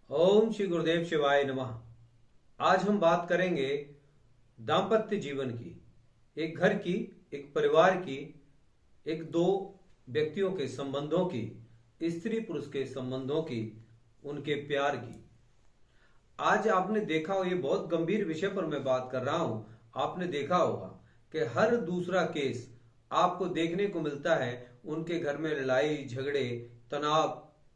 ओम श्री गुरुदेव शिवाय नमः। आज हम बात करेंगे दाम्पत्य जीवन की, एक घर की, एक परिवार की, एक दो व्यक्तियों के संबंधों की, स्त्री पुरुष के संबंधों की, उनके प्यार की। आज आपने देखा हो, ये बहुत गंभीर विषय पर मैं बात कर रहा हूं। आपने देखा होगा कि हर दूसरा केस आपको देखने को मिलता है, उनके घर में लड़ाई झगड़े, तनाव,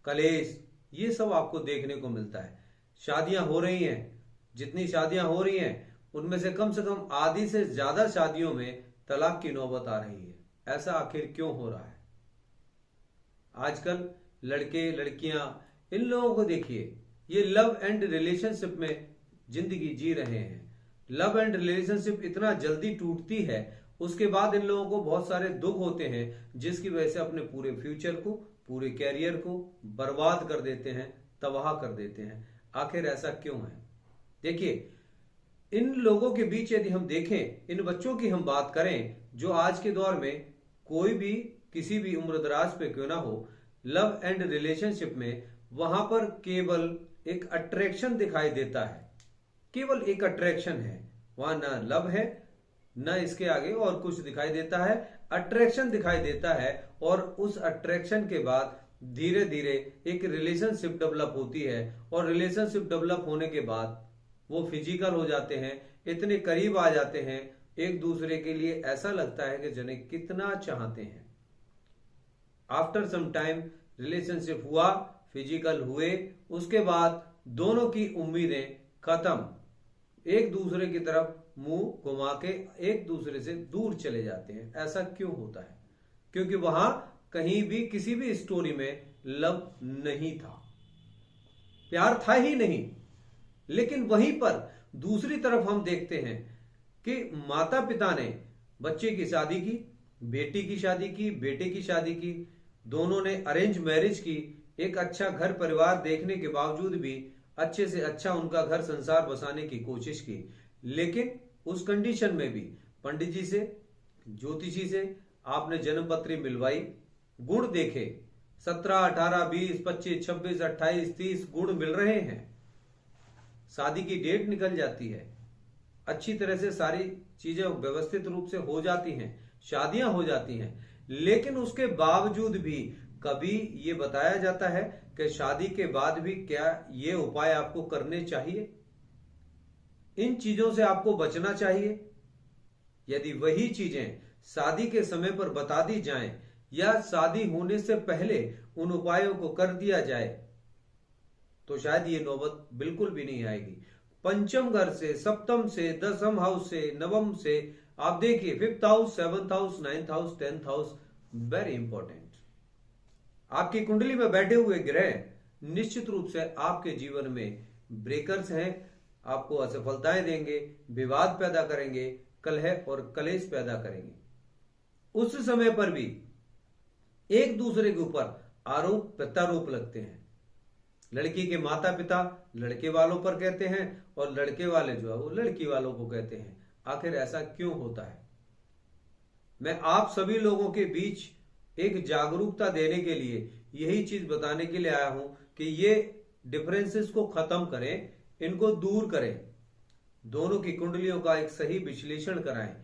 कलेश, ये सब आपको देखने को मिलता है। शादियां हो रही हैं, जितनी शादियां हो रही हैं उनमें से कम आधी से ज्यादा शादियों में तलाक की नौबत आ रही है। ऐसा आखिर क्यों हो रहा है? आजकल लड़के लड़कियां, इन लोगों को देखिए, ये लव एंड रिलेशनशिप में जिंदगी जी रहे हैं। लव एंड रिलेशनशिप इतना जल्दी टूटती है, उसके बाद इन लोगों को बहुत सारे दुख होते हैं, जिसकी वजह से अपने पूरे फ्यूचर को, पूरे कैरियर को बर्बाद कर देते हैं, तबाह कर देते हैं। आखिर ऐसा क्यों है? देखिए, इन लोगों के बीच यदि हम देखें, इन बच्चों की हम बात करें जो आज के दौर में कोई भी किसी भी उम्र दराज पे क्यों ना हो, लव एंड रिलेशनशिप में वहां पर केवल एक अट्रैक्शन दिखाई देता है। केवल एक अट्रैक्शन है, वहां ना लव है, ना इसके आगे और कुछ दिखाई देता है। अट्रैक्शन दिखाई देता है और उस अट्रैक्शन के बाद धीरे धीरे एक रिलेशनशिप डेवलप होती है और रिलेशनशिप डेवलप होने के बाद वो फिजिकल हो जाते हैं, इतने करीब आ जाते हैं एक दूसरे के लिए, ऐसा लगता है कि जने कितना चाहते हैं। आफ्टर सम टाइम रिलेशनशिप हुआ, फिजिकल हुए, उसके बाद दोनों की उम्मीदें खत्म, एक दूसरे की तरफ मुंह घुमा के एक दूसरे से दूर चले जाते हैं। ऐसा क्यों होता है? क्योंकि वहां कहीं भी किसी भी स्टोरी में लव नहीं था, प्यार था ही नहीं। लेकिन वहीं पर दूसरी तरफ हम देखते हैं कि माता पिता ने बच्चे की शादी की, बेटी की शादी की, बेटे की शादी की, दोनों ने अरेंज मैरिज की। एक अच्छा घर परिवार देखने के बावजूद भी अच्छे से अच्छा उनका घर संसार बसाने की कोशिश की। लेकिन उस कंडीशन में भी पंडित जी से, ज्योतिषी से आपने जन्म पत्री मिलवाई, गुण देखे, 17, 18, 20, 25, 26, 28, 30 गुण मिल रहे हैं। शादी की डेट निकल जाती है, अच्छी तरह से सारी चीजें व्यवस्थित रूप से हो जाती हैं, शादियां हो जाती हैं। लेकिन उसके बावजूद भी कभी ये बताया जाता है कि शादी के बाद भी क्या ये उपाय आपको करने चाहिए, इन चीजों से आपको बचना चाहिए। यदि वही चीजें शादी के समय पर बता दी जाएं या शादी होने से पहले उन उपायों को कर दिया जाए तो शायद ये नौबत बिल्कुल भी नहीं आएगी। पंचम घर से, सप्तम से, दसम हाउस से, नवम से, आप देखिए 5th house, 7th house, 9th house, 10th house, very important. आपकी कुंडली में बैठे हुए ग्रह निश्चित रूप से आपके जीवन में ब्रेकर्स हैं, आपको असफलताएं देंगे, विवाद पैदा करेंगे, कलह और कलेश पैदा करेंगे। उस समय पर भी एक दूसरे के ऊपर आरोप प्रत्यारोप लगते हैं। लड़की के माता पिता लड़के वालों पर कहते हैं और लड़के वाले जो है वो लड़की वालों को कहते हैं। आखिर ऐसा क्यों होता है? मैं आप सभी लोगों के बीच एक जागरूकता देने के लिए, यही चीज बताने के लिए आया हूं कि ये डिफरेंसेस को खत्म करें, इनको दूर करें, दोनों की कुंडलियों का एक सही विश्लेषण कराएं।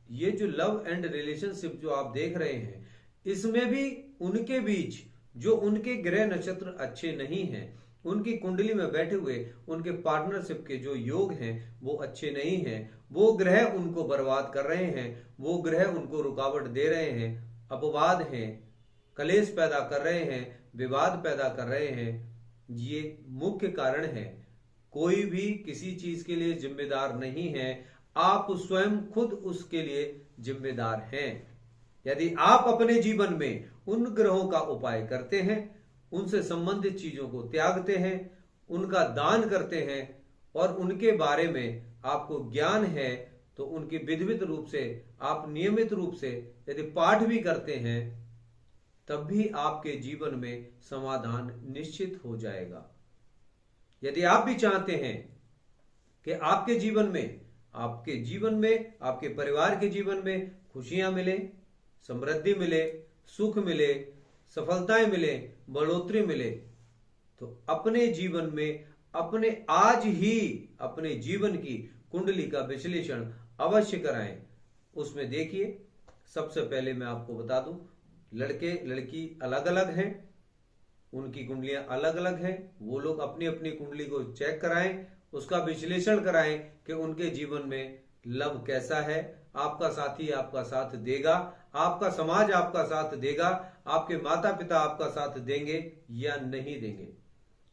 ये जो लव एंड रिलेशनशिप जो आप देख रहे हैं, इसमें भी उनके बीच जो उनके ग्रह नक्षत्र अच्छे नहीं हैं, उनकी कुंडली में बैठे हुए उनके पार्टनरशिप के जो योग हैं वो अच्छे नहीं हैं, वो ग्रह उनको बर्बाद कर रहे हैं, वो ग्रह उनको रुकावट दे रहे हैं, अपवाद हैं, कलेश पैदा कर रहे हैं, विवाद पैदा कर रहे हैं। ये मुख्य कारण है। कोई भी किसी चीज के लिए जिम्मेदार नहीं है, आप स्वयं खुद उसके लिए जिम्मेदार हैं। यदि आप अपने जीवन में उन ग्रहों का उपाय करते हैं, उनसे संबंधित चीजों को त्यागते हैं, उनका दान करते हैं और उनके बारे में आपको ज्ञान है, तो उनकी विधिवत रूप से आप नियमित रूप से यदि पाठ भी करते हैं, तब भी आपके जीवन में समाधान निश्चित हो जाएगा। यदि आप भी चाहते हैं कि आपके जीवन में, आपके परिवार के जीवन में खुशियां मिले, समृद्धि मिले, सुख मिले, सफलताएं मिले, बढ़ोतरी मिले, तो अपने जीवन में अपने आज ही अपने जीवन की कुंडली का विश्लेषण अवश्य कराएं। उसमें देखिए, सबसे पहले मैं आपको बता दूं, लड़के लड़की अलग अलग हैं, उनकी कुंडलियां अलग अलग हैं। वो लोग अपनी अपनी कुंडली को चेक कराएं, उसका विश्लेषण कराएं कि उनके जीवन में लव कैसा है, आपका साथी आपका साथ देगा, आपका समाज आपका साथ देगा, आपके माता पिता आपका साथ देंगे या नहीं देंगे।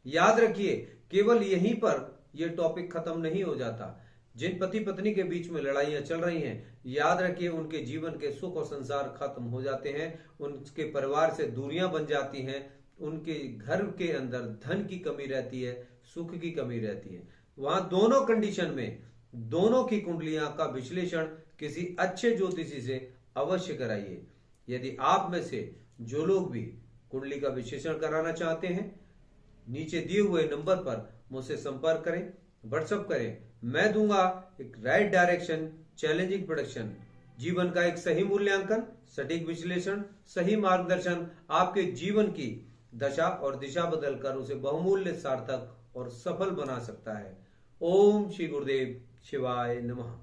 याद रखिए, केवल यहीं पर यह टॉपिक खत्म नहीं हो जाता। जिन पति पत्नी के बीच में लड़ाइयां चल रही हैं, याद रखिए उनके जीवन के सुख और संसार खत्म हो जाते हैं, उनके परिवार से दूरियां बन जाती हैं, उनके घर के अंदर धन की कमी रहती है, सुख की कमी रहती है। वहां दोनों कंडीशन में दोनों की कुंडलियां का विश्लेषण किसी अच्छे ज्योतिषी से अवश्य कराइए। यदि आप में से जो लोग भी कुंडली का विश्लेषण कराना चाहते हैं, नीचे दिए हुए नंबर पर मुझसे संपर्क करें, व्हाट्सएप करें। मैं दूंगा एक राइट डायरेक्शन, चैलेंजिंग प्रोडक्शन, जीवन का एक सही मूल्यांकन, सटीक विश्लेषण, सही मार्गदर्शन आपके जीवन की दशा और दिशा बदलकर उसे बहुमूल्य, सार्थक और सफल बना सकता है। ओम श्री गुरुदेव शिवाय नमः।